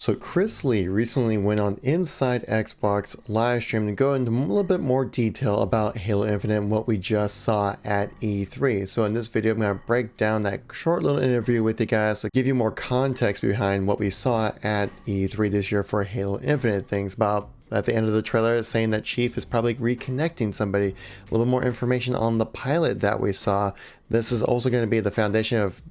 So Chris Lee recently went on Inside Xbox live stream to go into a little bit more detail about Halo Infinite and what we just saw at E3. So in this video, I'm going to break down that short little interview with you guys to give you more context behind what we saw at E3 this year for Halo Infinite. Things about at the end of the trailer saying that Chief is probably reconnecting somebody. A little bit more information on the pilot that we saw. This is also going to be the foundation of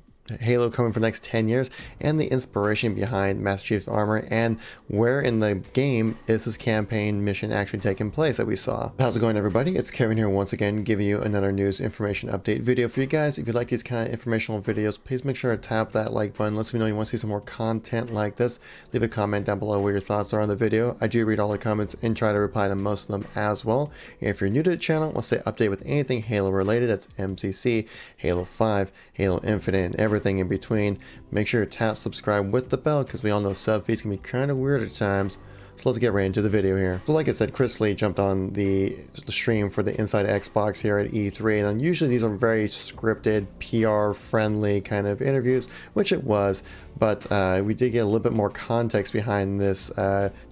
Halo coming for the next 10 years and the inspiration behind Master Chief's armor and where in the game is this campaign mission actually taking place that we saw. How's it going, everybody? It's Kevin here once again giving you another news information update video for you guys. If you like these kind of informational videos, please make sure to tap that like button. Let me know you want to see some more content like this. Leave a comment down below what your thoughts are on the video. I do read all the comments and try to reply to most of them as well. And if you're new to the channel, want to stay updated with anything Halo related, that's MCC, Halo 5, Halo Infinite, and everything in between, make sure to tap subscribe with the bell because we all know sub feeds can be kind of weird at times. So let's get right into the video here. So like I said, Chris Lee jumped on the stream for the Inside Xbox here at E3, and usually these are very scripted, PR friendly kind of interviews, which it was, but we did get a little bit more context behind this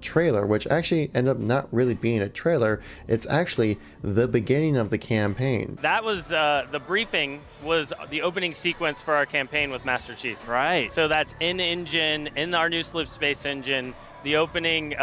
trailer, which actually ended up not really being a trailer. It's actually the beginning of the campaign. That was the briefing was the opening sequence for our campaign with Master Chief. Right. So that's in-engine, in our new Slipspace engine, the opening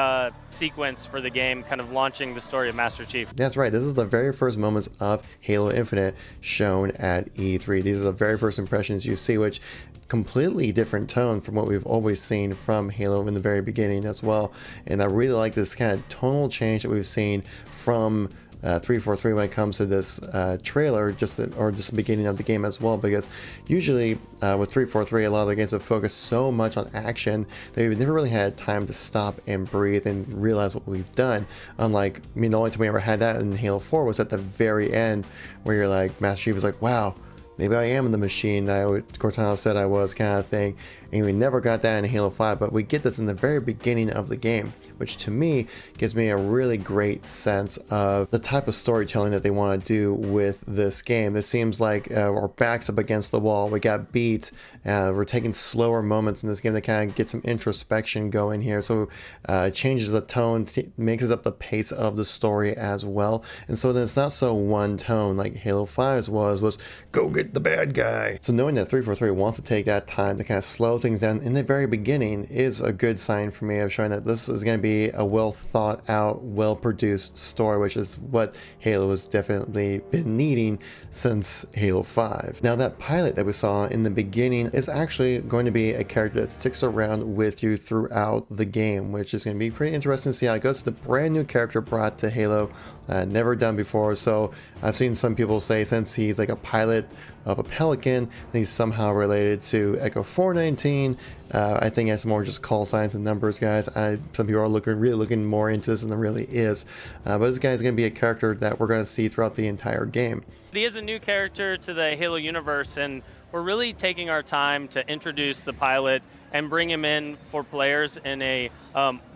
sequence for the game, kind of launching the story of Master Chief. That's right. This is the very first moments of Halo Infinite shown at E3. These are the very first impressions you see, which completely different tone from what we've always seen from Halo in the very beginning as well. And I really like this kind of tonal change that we've seen from 343 when it comes to this trailer, or just the beginning of the game as well, because usually with 343 a lot of the games have focused so much on action that we've never really had time to stop and breathe and realize what we've done. Unlike, I mean, the only time we ever had that in Halo 4 was at the very end, where you're like, Master Chief is like, wow, maybe I am the machine that Cortana said I was, kind of thing. And we never got that in Halo 5, but we get this in the very beginning of the game, which to me gives me a really great sense of the type of storytelling that they want to do with this game. It seems like our back's up against the wall, we got beat, we're taking slower moments in this game to kind of get some introspection going here, so it changes the tone, makes up the pace of the story as well, and so then it's not so one tone like Halo 5's was go get the bad guy. So knowing that 343 wants to take that time to kind of slow things down in the very beginning is a good sign for me of showing that this is going to be a well thought out, well produced story, which is what Halo has definitely been needing since Halo 5. Now that pilot that we saw in the beginning is actually going to be a character that sticks around with you throughout the game, which is going to be pretty interesting to see how it goes. It's a brand new character brought to Halo, never done before. So I've seen some people say since he's like a pilot of a Pelican, he's somehow related to Echo 419. I think it's more just call signs and numbers, guys. Some people are really looking more into this than there really is. But this guy is going to be a character that we're going to see throughout the entire game. He is a new character to the Halo universe, and we're really taking our time to introduce the pilot and bring him in for players in a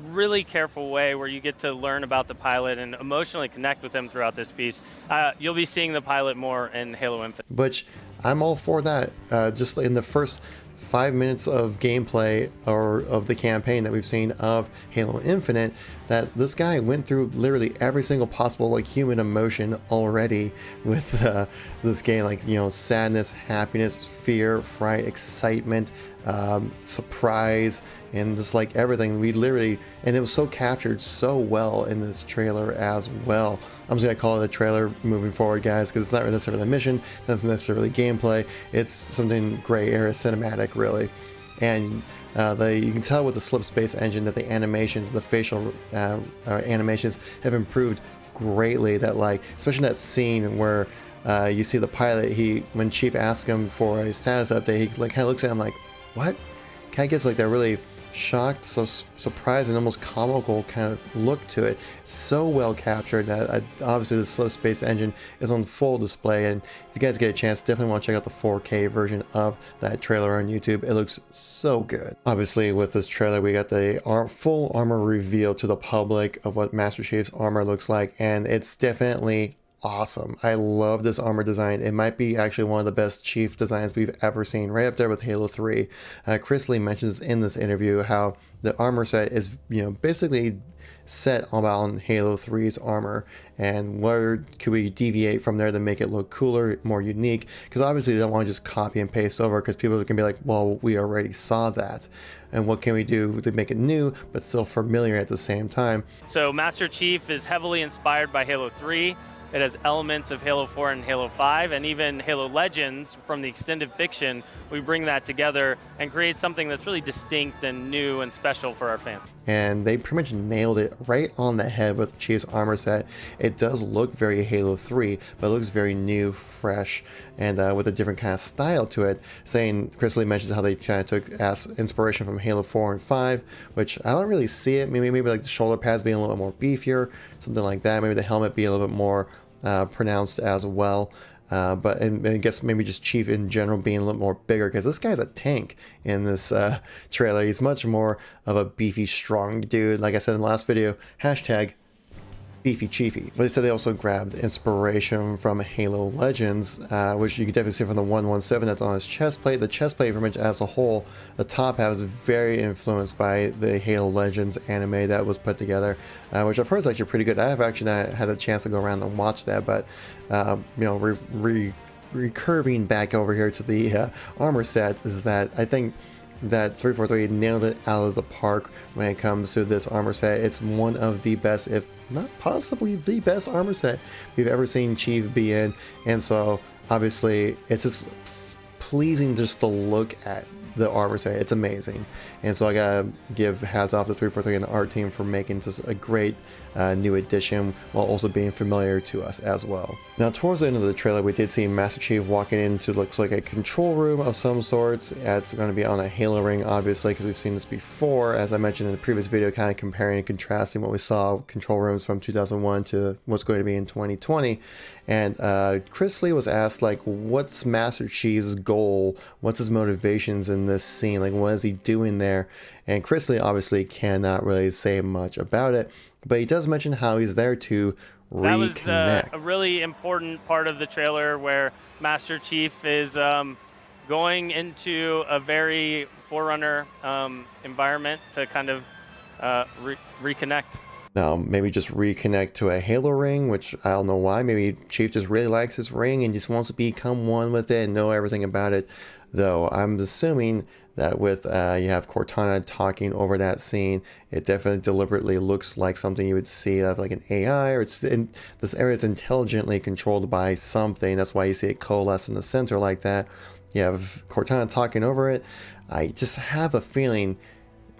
really careful way where you get to learn about the pilot and emotionally connect with him throughout this piece. You'll be seeing the pilot more in Halo Infinite. Which I'm all for that. Just in the first 5 minutes of gameplay or of the campaign that we've seen of Halo Infinite, that this guy went through literally every single possible like human emotion already with this game, like, you know, sadness, happiness, fear, fright, excitement, surprise, and just like everything. We literally, and it was so captured so well in this trailer as well. I'm just gonna call it a trailer moving forward, guys, because it's not necessarily a mission, that's necessarily gameplay, it's something gray area cinematic, really. And you can tell with the Slipspace engine that the animations, the facial animations have improved greatly. That, like, especially that scene where you see the pilot, when Chief asks him for a status update, he like kind of looks at him like, what? Kind of gets like that really shocked, so surprised and almost comical kind of look to it. So well captured that obviously the Slipspace engine is on full display, and if you guys get a chance, definitely want to check out the 4K version of that trailer on YouTube. It looks so good. Obviously with this trailer we got the full armor reveal to the public of what Master Chief's armor looks like, and it's definitely awesome. I love this armor design. It might be actually one of the best Chief designs we've ever seen, right up there with Halo 3. Chris Lee mentions in this interview how the armor set is, basically set on Halo 3's armor, and where could we deviate from there to make it look cooler, more unique, because obviously they don't want to just copy and paste over, because people can be like, well, we already saw that, and what can we do to make it new but still familiar at the same time. So Master Chief is heavily inspired by Halo 3. It has elements of Halo 4 and Halo 5, and even Halo Legends from the extended fiction. We bring that together and create something that's really distinct and new and special for our fans. And they pretty much nailed it right on the head with the Chief's armor set. It does look very Halo 3, but it looks very new, fresh, and with a different kind of style to it. Chris Lee mentions how they kind of took as inspiration from Halo 4 and 5, which I don't really see it. Maybe like the shoulder pads being a little bit more beefier, something like that. Maybe the helmet being a little bit more pronounced as well. But I guess maybe just Chief in general being a little more bigger, because this guy's a tank in this trailer. He's much more of a beefy, strong dude. Like I said in the last video, hashtag beefy chiefy. But they said they also grabbed inspiration from Halo Legends, which you can definitely see from the 117 that's on his chest plate. The chest plate, pretty much as a whole, the top half is very influenced by the Halo Legends anime that was put together, which I've heard is actually pretty good. I have actually not had a chance to go around and watch that, but recurving back over here to the armor set, is that I think that 343 nailed it out of the park when it comes to this armor set. It's one of the best, if not possibly the best armor set we've ever seen Chief be in, and so obviously it's just pleasing just to look at the armor set. It's amazing, and so I gotta give hats off to 343 and the art team for making this a great new addition while also being familiar to us as well. Now towards the end of the trailer, we did see Master Chief walking into looks like a control room of some sorts. It's going to be on a Halo ring, obviously, because we've seen this before, as I mentioned in the previous video, kind of comparing and contrasting what we saw control rooms from 2001 to what's going to be in 2020. And Chris Lee was asked, like, what's Master Chief's goal, what's his motivations in this scene, like what is he doing there? And Chris Lee obviously cannot really say much about it, but he does mention how he's there to reconnect. That was a really important part of the trailer, where Master Chief is going into a very Forerunner environment to kind of reconnect. Now, maybe just reconnect to a Halo ring, which I don't know why. Maybe Chief just really likes his ring and just wants to become one with it and know everything about it. Though I'm assuming that with you have Cortana talking over that scene, it definitely deliberately looks like something you would see of like an AI, or this area is intelligently controlled by something. That's why you see it coalesce in the center like that. You have Cortana talking over it. I just have a feeling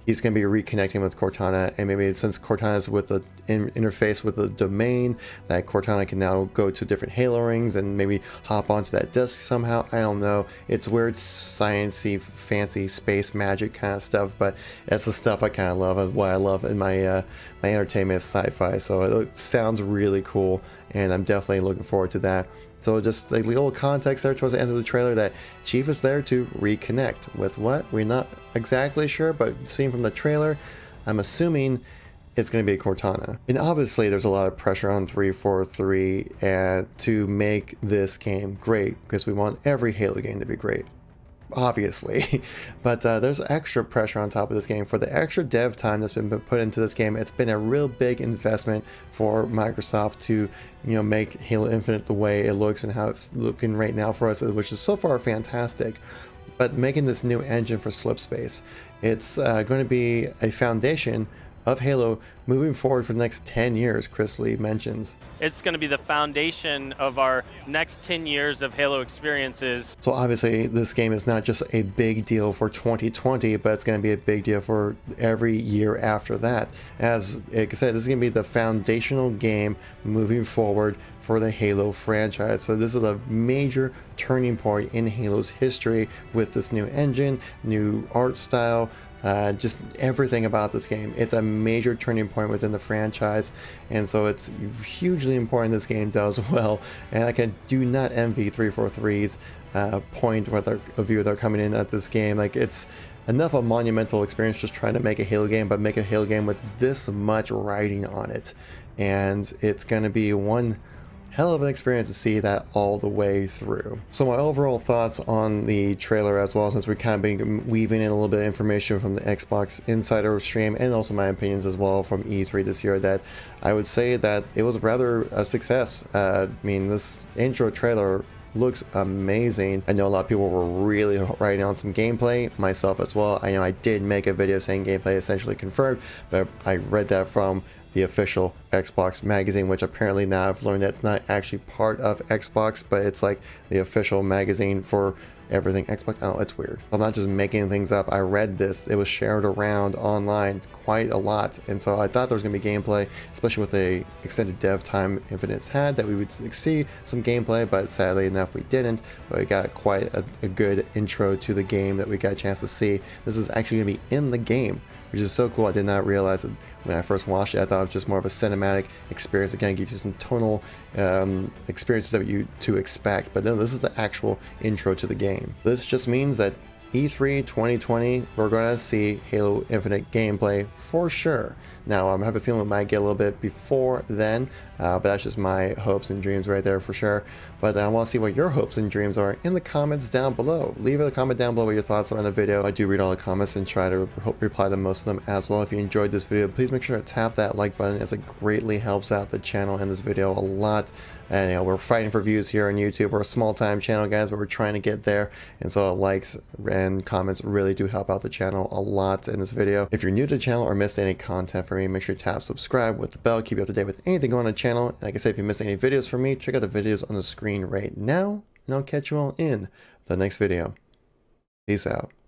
he's going to be reconnecting with Cortana, and maybe since Cortana is with the interface with the domain, that Cortana can now go to different Halo rings and maybe hop onto that disc somehow. I don't know. It's weird, sciencey, fancy space magic kind of stuff, but that's the stuff I kind of love. What I love in my my entertainment is sci-fi, so it sounds really cool, and I'm definitely looking forward to that. So just a little context there towards the end of the trailer that Chief is there to reconnect with what? We're not exactly sure, but seeing from the trailer, I'm assuming it's going to be Cortana. And obviously there's a lot of pressure on 343 to make this game great, because we want every Halo game to be great, obviously. But there's extra pressure on top of this game for the extra dev time that's been put into this game. It's been a real big investment for Microsoft to make Halo Infinite the way it looks and how it's looking right now for us, which is so far fantastic. But making this new engine for Slipspace, it's going to be a foundation of Halo moving forward for the next 10 years, Chris Lee mentions. It's going to be the foundation of our next 10 years of Halo experiences. So obviously this game is not just a big deal for 2020, but it's going to be a big deal for every year after that. As like I said, this is going to be the foundational game moving forward for the Halo franchise. So this is a major turning point in Halo's history with this new engine, new art style, just everything about this game. It's a major turning point within the franchise, and so it's hugely important this game does well. And I do not envy 343's point with a view they're coming in at this game. Like, it's enough a monumental experience just trying to make a Halo game, but make a Halo game with this much writing on it. And it's going to be one hell of an experience to see that all the way through. So my overall thoughts on the trailer as well, since we're kind of been weaving in a little bit of information from the Xbox Insider stream and also my opinions as well from E3 this year, that I would say that it was rather a success. I mean, this intro trailer looks amazing. I know a lot of people were really writing on some gameplay, myself as well. I know I did make a video saying gameplay essentially confirmed, but I read that from the official Xbox magazine, which apparently now I've learned that it's not actually part of Xbox, but it's like the official magazine for everything Xbox. Oh, it's weird. I'm not just making things up. I read this. It was shared around online quite a lot, and so I thought there was going to be gameplay, especially with the extended dev time Infinite's had, that we would see some gameplay, but sadly enough we didn't. But we got quite a good intro to the game that we got a chance to see. This is actually going to be in the game, which is so cool. I did not realize it when I first watched it. I thought it was just more of a cinematic experience that kind of gives you some tonal experiences that you to expect. But no, this is the actual intro to the game. This just means that E3 2020, we're going to see Halo Infinite gameplay for sure. Now, I have a feeling it might get a little bit before then, but that's just my hopes and dreams right there for sure. But I want to see what your hopes and dreams are in the comments down below. Leave a comment down below what your thoughts are on the video. I do read all the comments and try to reply to most of them as well. If you enjoyed this video, please make sure to tap that like button, as it greatly helps out the channel and this video a lot. And you know, we're fighting for views here on YouTube. We're a small time channel, guys, but we're trying to get there. And so likes and comments really do help out the channel a lot in this video. If you're new to the channel or missed any content from me, make sure to tap subscribe with the bell, keep you up to date with anything going on the channel. And like I said, if you miss any videos from me, check out the videos on the screen right now, and I'll catch you all in the next video. Peace out.